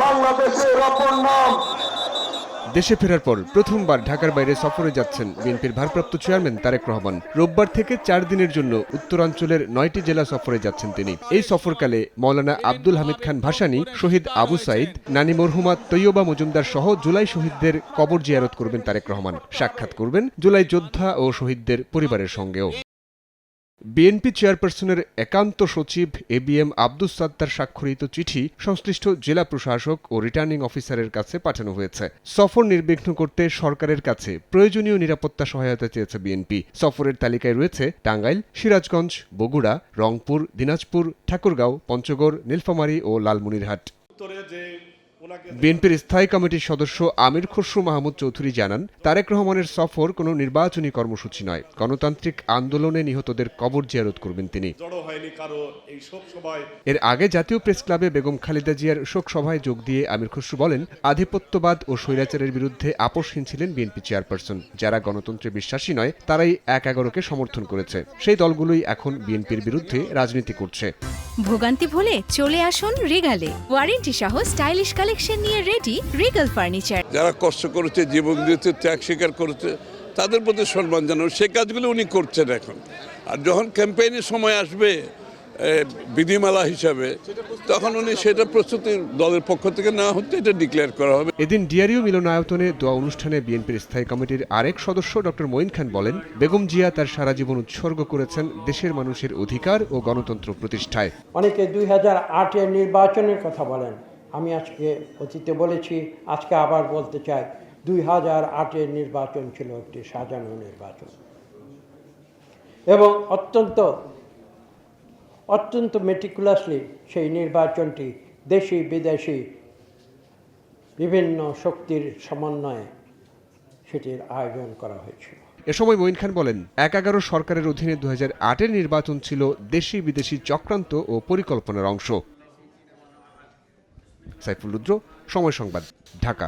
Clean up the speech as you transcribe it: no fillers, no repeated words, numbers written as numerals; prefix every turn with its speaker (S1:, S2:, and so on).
S1: বাংলাদেশের অপর নাম।
S2: দেশে ফেরার পর প্রথমবার ঢাকার বাইরে সফরে যাচ্ছেন বিএনপির ভারপ্রাপ্ত চেয়ারম্যান তারেক রহমান। রোববার থেকে 4 দিনের জন্য উত্তরাঞ্চলের 9টি জেলা সফরে যাচ্ছেন তিনি। এই সফরকালে মৌলানা আব্দুল হামিদ খান ভাসানী, শহীদ আবু সাইদ, নানি মরহুমা তৈয়বা মজুমদার সহ জুলাই শহীদদের কবর জিয়ারত করবেন তারেক রহমান। সাক্ষাৎ করবেন জুলাই যোদ্ধা ও শহীদদের পরিবারের সঙ্গেও। বিএনপি চেয়ারপারসনের একান্ত সচিব এবিএম আব্দুস সাত্তার স্বাক্ষরিত চিঠি সংশ্লিষ্ট জেলা প্রশাসক ও রিটার্নিং অফিসারের কাছে পাঠানো হয়েছে। সফর নির্বিঘ্ন করতে সরকারের কাছে প্রয়োজনীয় নিরাপত্তা সহায়তা চেয়েছে বিএনপি। সফরের তালিকায় রয়েছে টাঙ্গাইল, সিরাজগঞ্জ, বগুড়া, রংপুর, দিনাজপুর, ঠাকুরগাঁও, পঞ্চগড়, নীলফামারী ও লালমনিরহাট। বিএনপির স্থায়ী কমিটির সদস্য আমির খসরু মাহমুদ চৌধুরী জানান, তারেক রহমানের সফর কোনো নির্বাচনী কর্মসূচি নয়, গণতান্ত্রিক আন্দোলনে নিহতদের কবর জিয়ারত করবেন তিনি। এর আগে জাতীয় প্রেস ক্লাবে বেগম খালেদা জিয়ার শোক সভায় যোগ দিয়ে আমির খসরু বলেন, আধিপত্যবাদ ও স্বৈরাচারের বিরুদ্ধে আপোষহীন ছিলেন বিএনপি চেয়ারপারসন। যারা গণতন্ত্রে বিশ্বাসী নয় তারাই ১/১১কে সমর্থন করেছে। সেই দলগুলোই এখন বিএনপির বিরুদ্ধে রাজনীতি করছে।
S3: ভোগান্তি ভুলে চলে আসুন রিগালে। ওয়ারেন্টি সহ স্টাইলিশ কালেকশন নিয়ে রেডি রিগাল ফার্নিচার।
S4: যারা কষ্ট করেছে, জীবন দিতে ত্যাগ স্বীকার করেছে, তাদের প্রতি সম্মান জানানো, সেই কাজগুলো উনি করছেন এখন। আর যখন ক্যাম্পেইনের সময় আসবে বিধিমালা হিসাবে, তখন উনি সেটা প্রস্তুতি দলের পক্ষ থেকে না হতে এটা ডিক্লেয়ার করা হবে।
S2: এদিন ডিআরইউ মিলনায়তনে দোয়া অনুষ্ঠানে বিএনপির স্থায়ী কমিটির আরেক সদস্য ডক্টর মঈন খান বলেন, বেগম জিয়া তার সারা জীবন উৎসর্গ করেছেন দেশের মানুষের অধিকার ও গণতন্ত্র প্রতিষ্ঠায়।
S5: অনেকে 2008-এর নির্বাচনের কথা বলেন। আমি আজকে অতীতে বলেছি, আজকে আবার বলতে চাই, 2008-এর নির্বাচন ছিল একটি সাজানো নির্বাচন এবং অত্যন্ত মেটিকুলাসলি সেই নির্বাচনটি দেশি বিদেশি বিভিন্ন শক্তির সমন্বয়ে সেটির আয়োজন করা হয়েছিল।
S2: এ সময় মঈন খান বলেন, ১/১১ সরকারের অধীনে 2008-এর নির্বাচন ছিল দেশি বিদেশি চক্রান্ত ও পরিকল্পনার অংশ। সাইফুল রুদ্র, সময় সংবাদ, ঢাকা।